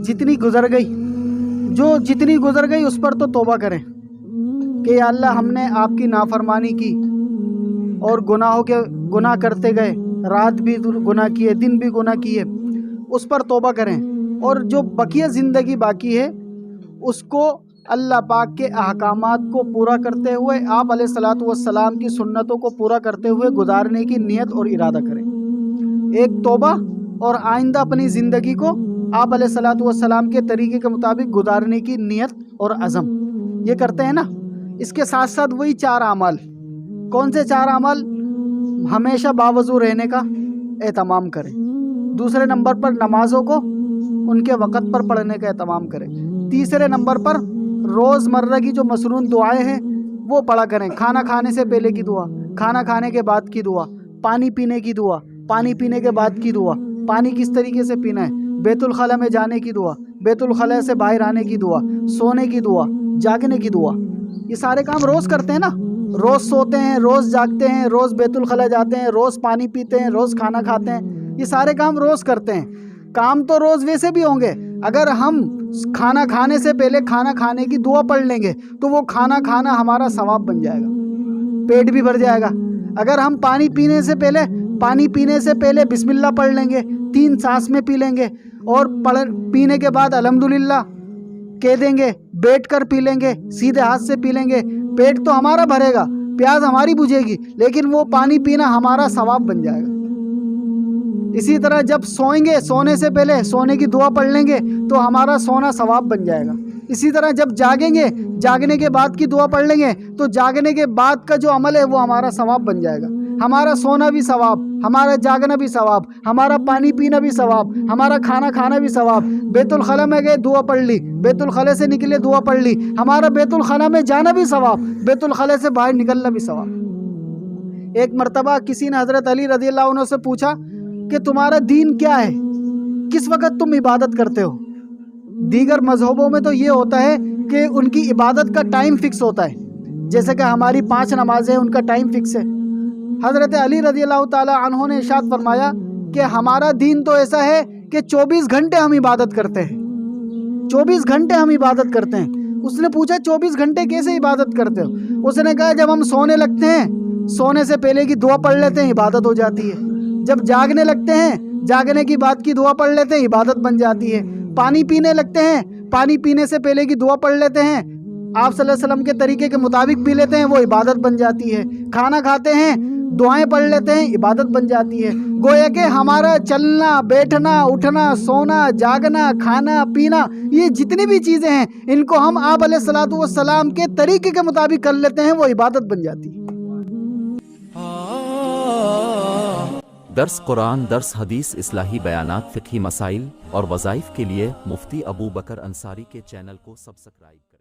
جتنی گزر گئی اس پر تو توبہ کریں کہ یا اللہ ہم نے آپ کی نافرمانی کی اور گناہ کرتے گئے، رات بھی گناہ کیے، دن بھی گناہ کیے، اس پر توبہ کریں، اور جو بقیہ زندگی باقی ہے اس کو اللہ پاک کے احکامات کو پورا کرتے ہوئے، آپ علیہ الصلاۃ والسلام کی سنتوں کو پورا کرتے ہوئے گزارنے کی نیت اور ارادہ کریں۔ ایک توبہ، اور آئندہ اپنی زندگی کو آپ علیہ الصلاۃ والسلام کے طریقے کے مطابق گزارنے کی نیت اور عزم یہ کرتے ہیں نا۔ اس کے ساتھ ساتھ وہی 4 اعمال، کون سے 4 اعمال؟ ہمیشہ باوضو رہنے کا اہتمام کریں، دوسرے نمبر پر نمازوں کو ان کے وقت پر پڑھنے کا اہتمام کریں، تیسرے نمبر پر روزمرہ کی جو مسنون دعائیں ہیں وہ پڑھا کریں، کھانا کھانے سے پہلے کی دعا، کھانا کھانے کے بعد کی دعا، پانی پینے کی دعا، پانی پینے کے بعد کی دعا، پانی کس طریقے سے پینا ہے، بیت الخلاء میں جانے کی دعا، بیت الخلاء سے باہر آنے کی دعا، سونے کی دعا، جاگنے کی دعا، یہ سارے کام روز کرتے ہیں نا۔ روز سوتے ہیں، روز جاگتے ہیں، روز بیت الخلاء جاتے ہیں، روز پانی پیتے ہیں، روز کھانا کھاتے ہیں، یہ سارے کام روز کرتے ہیں۔ کام تو روز ویسے بھی ہوں گے، اگر ہم کھانا کھانے سے پہلے کھانا کھانے کی دعا پڑھ لیں گے تو وہ کھانا کھانا ہمارا ثواب بن جائے گا، پیٹ بھی بھر جائے گا۔ اگر ہم پانی پینے سے پہلے بسم اللہ پڑھ لیں گے، 3 سانس میں پی لیں گے، اور پینے کے بعد الحمدللہ کہہ دیں گے، بیٹھ کر پی لیں گے، سیدھے ہاتھ سے پی لیں گے، پیٹ تو ہمارا بھرے گا، پیاس ہماری بجھے گی، لیکن وہ پانی پینا ہمارا ثواب بن جائے گا۔ اسی طرح جب سوئیں گے، سونے سے پہلے سونے کی دعا پڑھ لیں گے تو ہمارا سونا ثواب بن جائے گا۔ اسی طرح جب جاگیں گے، جاگنے کے بعد کی دعا پڑھ لیں گے تو جاگنے کے بعد کا جو عمل ہے وہ ہمارا ثواب بن جائے گا۔ ہمارا سونا بھی ثواب، ہمارا جاگنا بھی ثواب، ہمارا پانی پینا بھی ثواب، ہمارا کھانا کھانا بھی ثواب، بیت الخلاء میں گئے دعا پڑھ لی، بیت الخلاء سے نکلے دعا پڑھ لی، ہمارا بیت الخلاء میں جانا بھی ثواب، بیت الخلاء سے باہر نکلنا بھی ثواب۔ ایک مرتبہ کسی نے حضرت علی رضی اللہ عنہ سے پوچھا کہ تمہارا دین کیا ہے، کس وقت تم عبادت کرتے ہو؟ دیگر مذہبوں میں تو یہ ہوتا ہے کہ ان کی عبادت کا ٹائم فکس ہوتا ہے، جیسے کہ ہماری 5 نمازیں ان کا ٹائم فکس ہے۔ حضرت علی رضی اللہ تعالی عنہ نے ارشاد فرمایا کہ ہمارا دین تو ایسا ہے کہ 24 گھنٹے ہم عبادت کرتے ہیں، 24 گھنٹے ہم عبادت کرتے ہیں۔ اس نے پوچھا 24 گھنٹے کیسے عبادت کرتے ہو؟ اس نے کہا جب ہم سونے لگتے ہیں، سونے سے پہلے کی دعا پڑھ لیتے ہیں، عبادت ہو جاتی ہے۔ جب جاگنے لگتے ہیں، جاگنے کی بعد کی دعا پڑھ لیتے ہیں، عبادت بن جاتی ہے۔ پانی پینے لگتے ہیں، پانی پینے سے پہلے کی دعا پڑھ لیتے ہیں، آپ صلی اللہ علیہ وسلم کے طریقے کے مطابق پی لیتے ہیں، وہ عبادت بن جاتی ہے۔ کھانا کھاتے ہیں، دعائیں پڑھ لیتے ہیں، عبادت بن جاتی ہے۔ گویا کہ ہمارا چلنا، بیٹھنا، اٹھنا، سونا، جاگنا، کھانا پینا، یہ جتنی بھی چیزیں ہیں ان کو ہم آپ علیہ الصلاۃ والسلام کے طریقے کے مطابق کر لیتے ہیں، وہ عبادت بن جاتی ہے۔ درس قرآن، درس حدیث، اصلاحی بیانات، فقہی مسائل اور وظائف کے لیے مفتی ابو بکر انصاری کے چینل کو سبسکرائب کریں۔